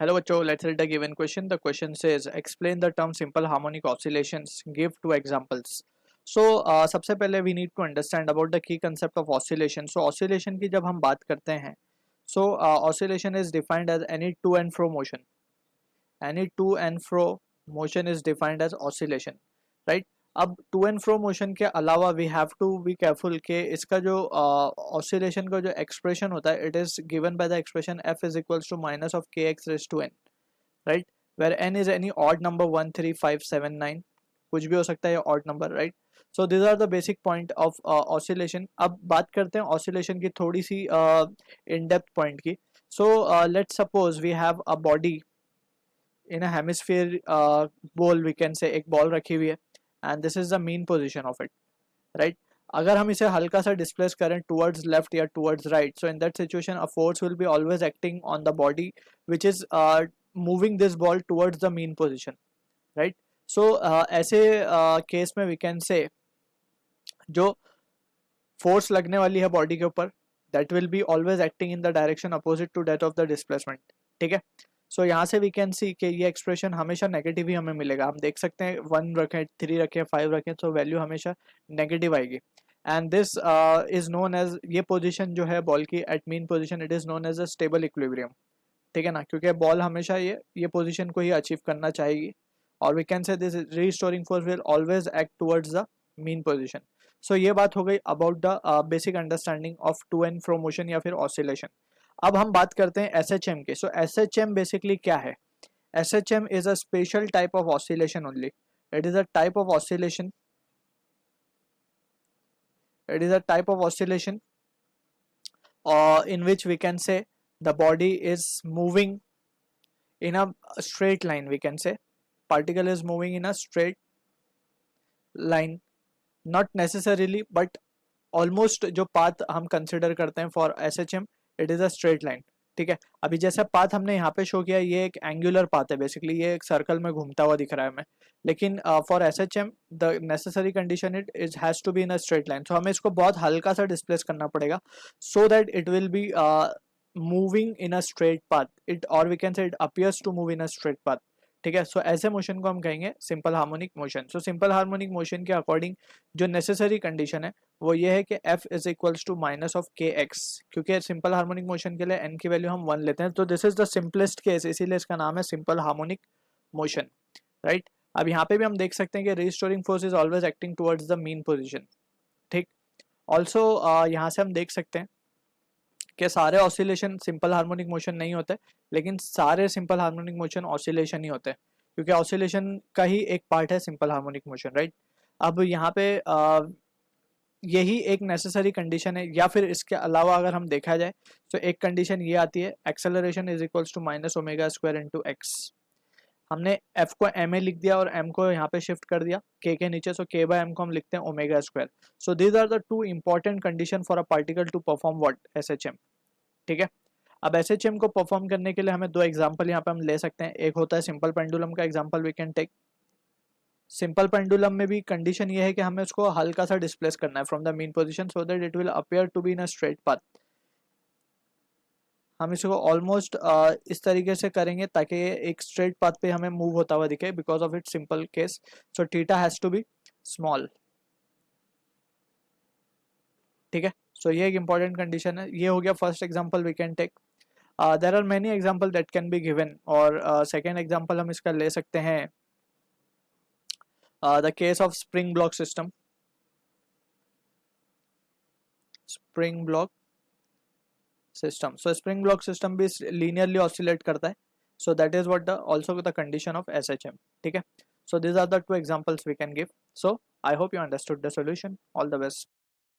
Hello बच्चों, let's read the given question. The question says explain the term simple harmonic oscillations. Give two examples. So सबसे पहले we need to understand about the key concept of oscillation. So oscillation की जब हम बात करते हैं, so oscillation is defined as any to and fro motion. Any to and fro motion is defined as oscillation, right? अब to and fro motion के अलावा we have to be careful कि इसका जो ऑसिलेशन का जो एक्सप्रेशन होता है, it is given by the expression f is equals to minus of के x raise to n, right? Where n is any odd number 1 3 5 7 9, कुछ भी हो सकता है ये odd number, right? So this are the basic point of oscillation. अब बात करते हैं ऑसिलेशन की थोड़ी सी इन डेप्थ पॉइंट की. So let's suppose we have a body in a hemisphere ball, we can say एक बॉल रखी हुई है and this is the mean position of it, right? अगर हम इसे हल्का सा डिस्प्लेस करें टुवर्ड्स लेफ्ट या towards right, so in that situation a force will be always acting on the body which is moving this ball towards the mean position, right? So ऐसे case में we can से जो force लगने वाली है body के ऊपर, that will be always acting in the direction opposite to that of the displacement, ठीक है? सो यहाँ से वी कैन सी कि ये एक्सप्रेशन हमेशा नेगेटिव ही हमें मिलेगा. हम देख सकते हैं 1 रखें, 3 रखें, 5 रखें, तो वैल्यू हमेशा नेगेटिव आएगी. And this is known as, ये पोजीशन जो है बॉल की at mean position, it is known as a stable equilibrium, ठीक है ना? क्योंकि बॉल हमेशा ये पोजीशन को ही अचीव करना चाहेगी. और we can say this restoring force will always act towards the mean position. So ये बात हो गई about the basic understanding of to and fro motion या फिर ऑसिलेशन. अब हम बात करते हैं SHM की. सो SHM बेसिकली क्या है? SHM is a special type of oscillation only. It is a type of oscillation. It is a type of oscillation in which we can say the body is moving in a straight line. We can say particle is moving in a straight line, not necessarily, but almost जो path हम consider करते हैं for SHM, it is a straight line, ठीक है? अभी जैसा path हमने यहाँ पे शो किया, ये एक एंगुलर पाथ है, बेसिकली ये एक सर्कल में घूमता हुआ दिख रहा है हमें. लेकिन for SHM the necessary condition it is has to be in a straight line. So हमें इसको बहुत हल्का सा डिस्प्लेस करना पड़ेगा so that it will be moving in a straight path, it, और we can say it appears to move in a straight path, ठीक है? सो ऐसे मोशन को हम कहेंगे simple harmonic motion. So simple harmonic motion के according जो necessary condition है वो ये है कि f is equals to minus of के एक्स, क्योंकि सिंपल हार्मोनिक मोशन के लिए n की वैल्यू हम 1 लेते हैं. तो this is the simplest case, इसीलिए इसका नाम है सिंपल हार्मोनिक मोशन, राइट? अब यहाँ पे भी हम देख सकते हैं कि restoring force is always acting towards the mean position, ठीक? ऑल्सो यहाँ से हम देख सकते हैं कि सारे ऑसिलेशन सिंपल हार्मोनिक मोशन नहीं होते, लेकिन सारे सिंपल हार्मोनिक मोशन ऑसिलेशन ही होते हैं, क्योंकि ऑसिलेशन का ही एक पार्ट है सिंपल हार्मोनिक मोशन, राइट? अब यहाँ पे यही एक नेसेसरी कंडीशन है, या फिर इसके अलावा अगर हम देखा जाए तो एक कंडीशन ये आती है, acceleration is equals to minus omega square into X. हमने f को ma लिख दिया और m को यहाँ पे शिफ्ट कर दिया k के नीचे, सो k बाय m को हम लिखते हैं omega square. So these are the two important condition for a particle to perform what, SHM, ठीक है? अब SHM को परफॉर्म करने के लिए हमें दो एग्जाम्पल यहाँ पे हम ले सकते हैं. एक होता है सिंपल पेंडुलम का example we can take. Simple pendulum में भी कंडीशन ये है कि हमें उसको हल्का सा डिस्प्लेस करना है from the mean position so that it will appear to be in a straight path. हम इसको ऑलमोस्ट इस तरीके से करेंगे ताकि एक स्ट्रेट पाथ पे हमें मूव होता हुआ दिखे because of it simple case. So theta has to be small, ठीक है? सो ये एक इंपॉर्टेंट कंडीशन है. ये हो गया first example we can take. There are many example that can be given, और सेकेंड एग्जांपल हम इसका ले सकते हैं the case of spring block system. Spring block system, so spring block system भी लीनियरली ऑसिलेट करता है. So that is what the also the condition of SHM, ठीक है? सो these are the two examples we can give. So I hope you understood the solution. All the best.